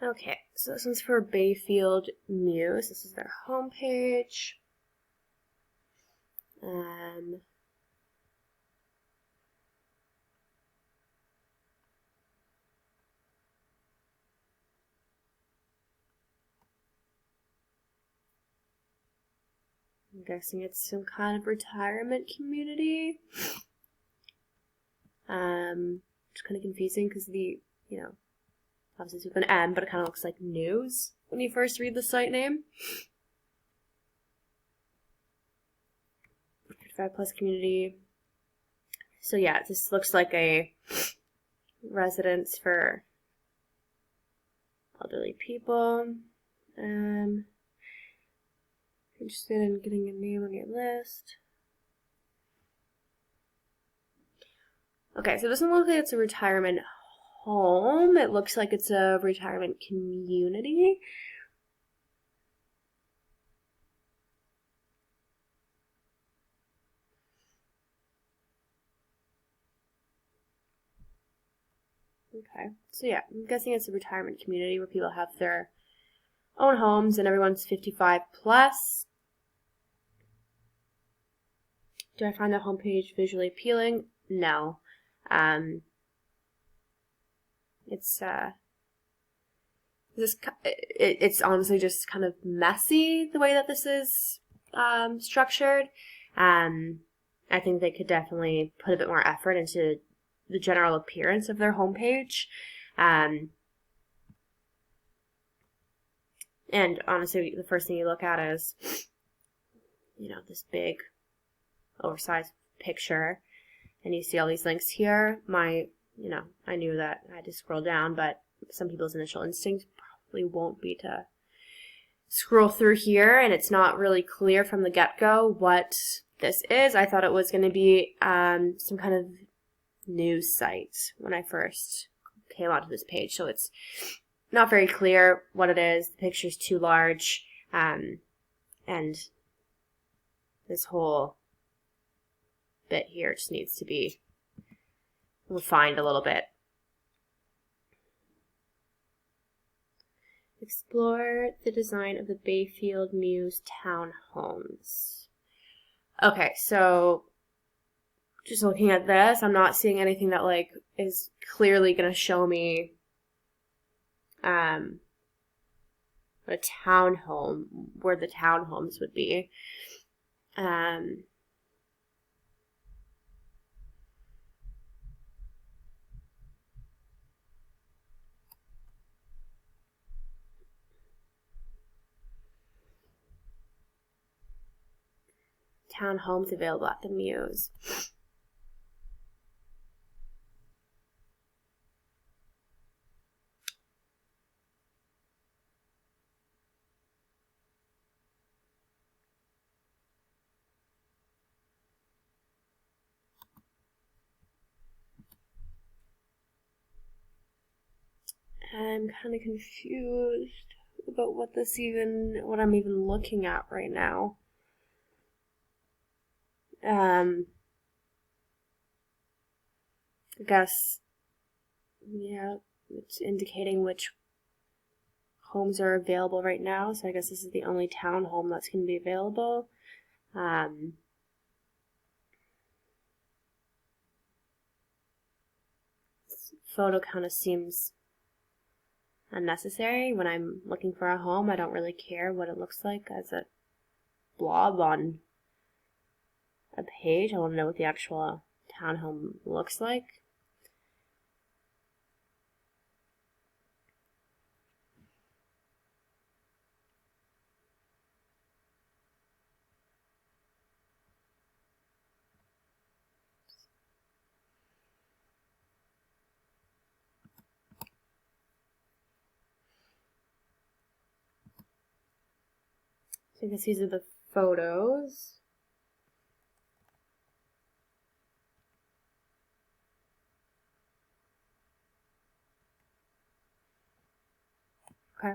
Okay, so this one's for Bayfield Mews. This is their homepage. I'm guessing it's some kind of retirement community. It's kind of confusing because the, obviously it's with an M, but it kind of looks like news when you first read the site name. 55+ community. So yeah, this looks like a residence for elderly people. Interested in getting a name on your list. Okay, so it doesn't look like it's a retirement home. It looks like it's a retirement community. Okay, so yeah, I'm guessing it's a retirement community where people have their own homes and everyone's 55+. Do I find the homepage visually appealing? No. It's honestly just kind of messy the way that this is structured. I think they could definitely put a bit more effort into the general appearance of their homepage. And honestly, the first thing you look at is, this big, oversized picture, and you see all these links here. I knew that I had to scroll down, but some people's initial instinct probably won't be to scroll through here, and it's not really clear from the get-go what this is. I thought it was going to be some kind of news site when I first came onto this page, so it's not very clear what it is. The picture's too large, and this whole bit here just needs to be refined a little bit. Explore the design of the Bayfield Mews townhomes. Okay, so just looking at this, I'm not seeing anything that is clearly going to show me a townhome, where the townhomes would be. Townhomes available at the Mews. I'm kind of confused about what I'm even looking at right now. I guess, yeah, it's indicating which homes are available right now, so I guess this is the only townhome that's going to be available. This photo kind of seems unnecessary. When I'm looking for a home, I don't really care what it looks like as a blob on a page. I want to know what the actual townhome looks like. So I guess these are the photos. Okay.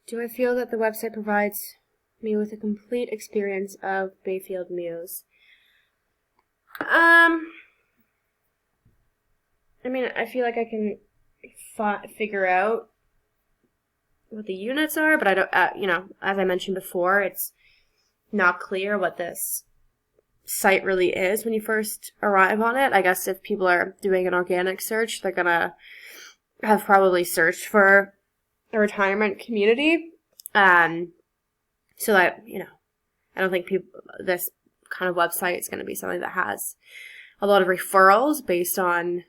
Do I feel that the website provides me with a complete experience of Bayfield Mews? I mean, I feel like I can figure out what the units are, but I don't, as I mentioned before, it's not clear what this site really is when you first arrive on it. I guess if people are doing an organic search, they're gonna have probably searched for a retirement community. So that, I don't think this kind of website is going to be something that has a lot of referrals based on,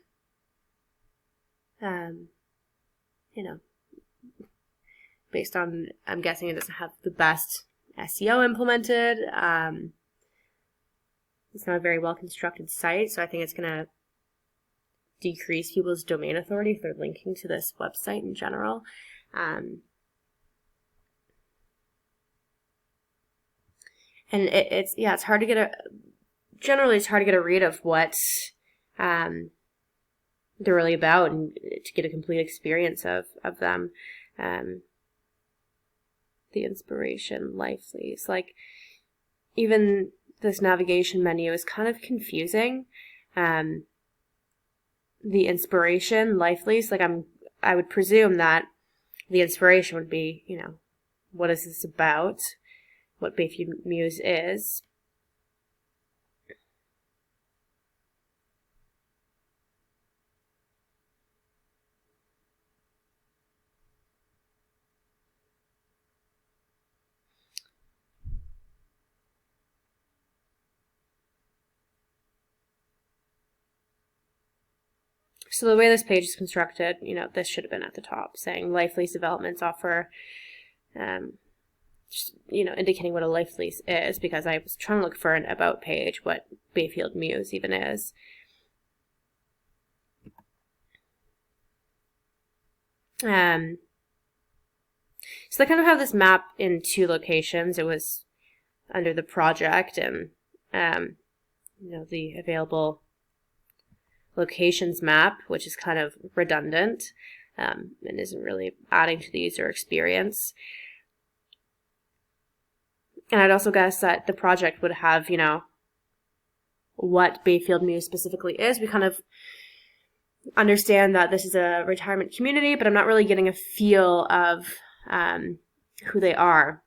based on, I'm guessing it doesn't have the best SEO implemented. It's not a very well constructed site, so I think it's going to decrease people's domain authority if they're linking to this website in general. And it's hard to get generally it's hard to get a read of what they're really about and to get a complete experience of them. The inspiration, life lease, like even this navigation menu is kind of confusing. The inspiration, life lease, like I would presume that the inspiration would be, what is this about? What Bayfield Muse is. So the way this page is constructed, this should have been at the top, saying life lease developments offer, just, indicating what a life lease is, because I was trying to look for an about page, what Bayfield Muse even is. So they kind of have this map in two locations. It was under the project and, the available locations map, which is kind of redundant and isn't really adding to the user experience. And I'd also guess that the project would have, what Bayfield Muse specifically is. We kind of understand that this is a retirement community, but I'm not really getting a feel of who they are.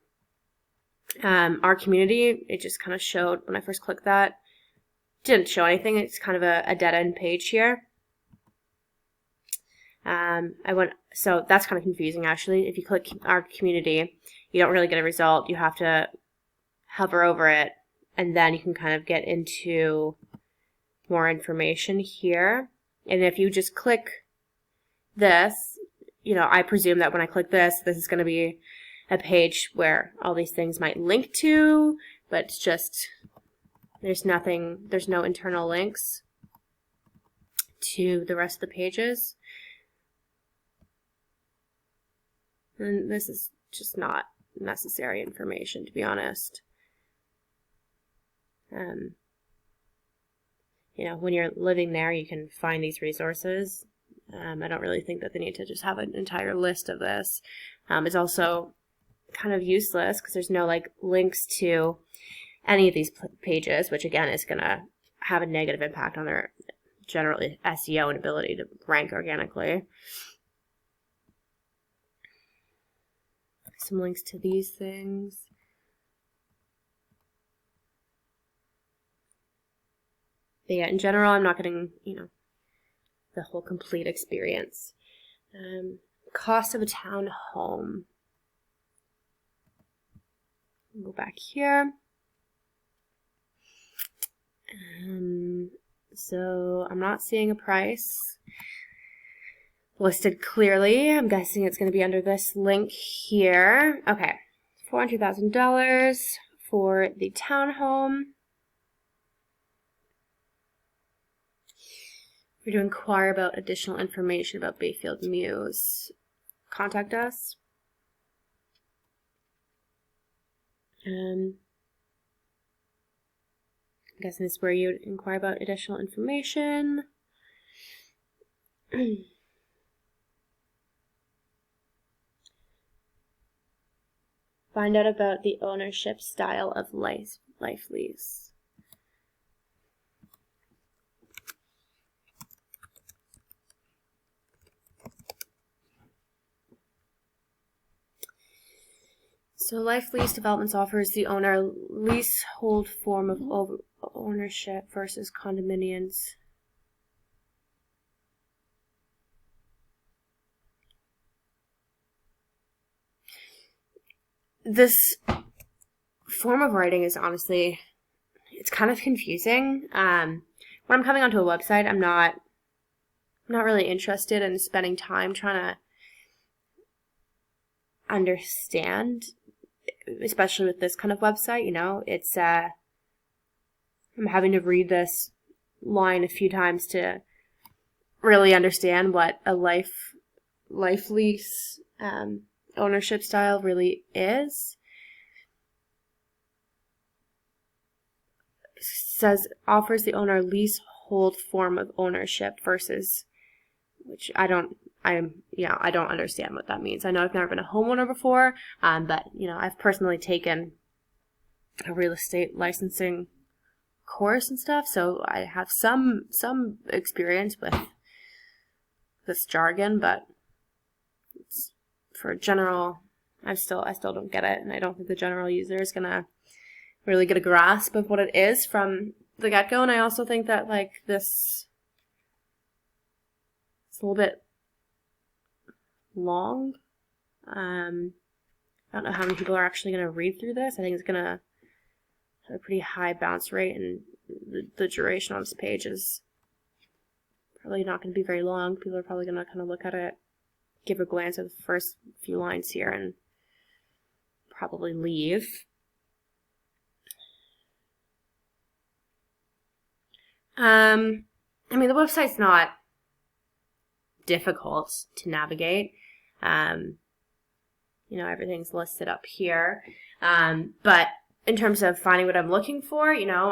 Our community, it just kind of showed when I first clicked that. Didn't show anything. It's kind of a dead-end page here. So that's kind of confusing, actually. If you click our community, you don't really get a result. You have to hover over it, and then you can kind of get into more information here. And if you just click this, I presume that when I click this is going to be a page where all these things might link to, but it's just, there's no internal links to the rest of the pages. And this is just not necessary information, to be honest. When you're living there, you can find these resources. I don't really think that they need to just have an entire list of this. It's also kind of useless because there's no links to any of these pages, which again is going to have a negative impact on their general SEO and ability to rank organically. Some links to these things. But yeah, in general, I'm not getting, the whole complete experience. Cost of a town home. Go back here. So I'm not seeing a price listed clearly. I'm guessing it's going to be under this link here. Okay, $400,000 for the townhome. We're to inquire about additional information about Bayfield Muse. Contact us. I'm guessing this is where you would inquire about additional information. Find out about the ownership style of life lease. So Life Lease Developments offers the owner leasehold form of ownership versus condominiums. This form of writing is honestly, it's kind of confusing. When I'm coming onto a website, I'm not really interested in spending time trying to understand, especially with this kind of website, you know, it's, I'm having to read this line a few times to really understand what a life lease ownership style really is. It says offers the owner leasehold form of ownership versus, which I don't understand what that means. I know I've never been a homeowner before, but you know, I've personally taken a real estate licensing course and stuff, so I have some experience with this jargon, but it's for general, I still don't get it, and I don't think the general user is gonna really get a grasp of what it is from the get-go. And I also think that like this, it's a little bit long. I don't know how many people are actually going to read through this. I think it's going to have a pretty high bounce rate, and the duration on this page is probably not going to be very long. People are probably going to kind of look at it, give a glance at the first few lines here, and probably leave. I mean, the website's not difficult to navigate. You know, everything's listed up here. But in terms of finding what I'm looking for, you know,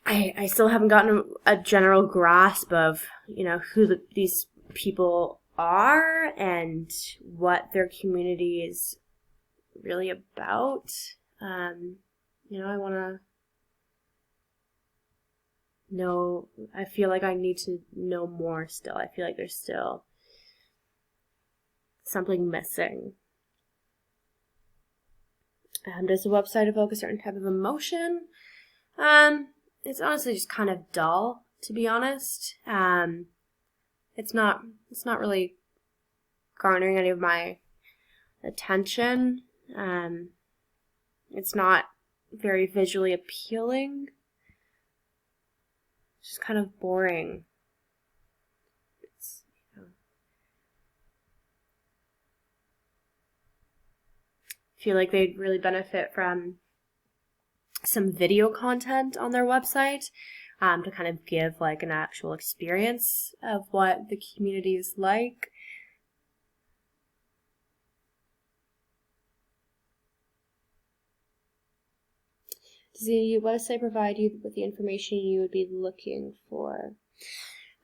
I still haven't gotten a general grasp of, you know, who these people are and what their community is really about. You know, I want to know, I feel like I need to know more still. I feel like there's still something missing. Does the website evoke a certain type of emotion? It's honestly just kind of dull, to be honest. It's not really garnering any of my attention. It's not very visually appealing. It's just kind of boring. It's, you know, I feel like they'd really benefit from some video content on their website to kind of give like an actual experience of what the community is like. Does the website provide you with the information you would be looking for?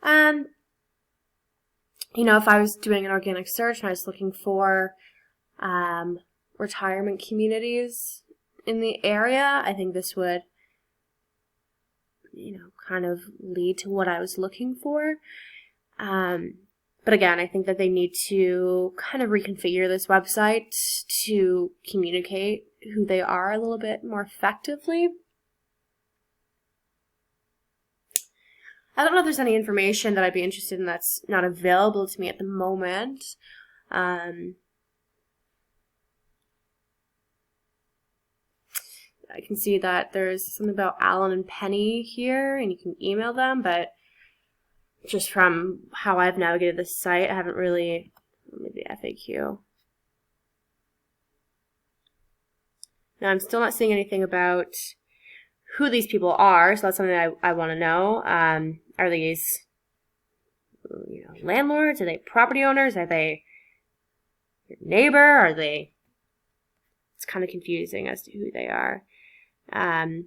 You know, if I was doing an organic search and I was looking for retirement communities in the area, I think this would, you know, kind of lead to what I was looking for. But again, I think that they need to kind of reconfigure this website to communicate who they are a little bit more effectively. I don't know if there's any information that I'd be interested in that's not available to me at the moment. I can see that there's something about Alan and Penny here, and you can email them, but just from how I've navigated this site, I haven't really, maybe FAQ. Now, I'm still not seeing anything about who these people are, so that's something I want to know. Are these, you know, landlords? Are they property owners? Are they your neighbor? Are they? It's kind of confusing as to who they are. And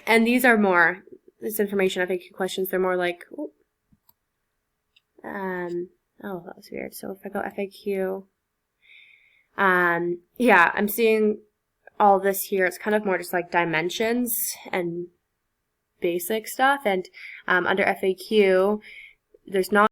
these are more, this information, FAQ questions, they're more like, oh, that was weird. So if I go FAQ, yeah, I'm seeing all this here. It's kind of more just like dimensions and basic stuff. And under FAQ, there's not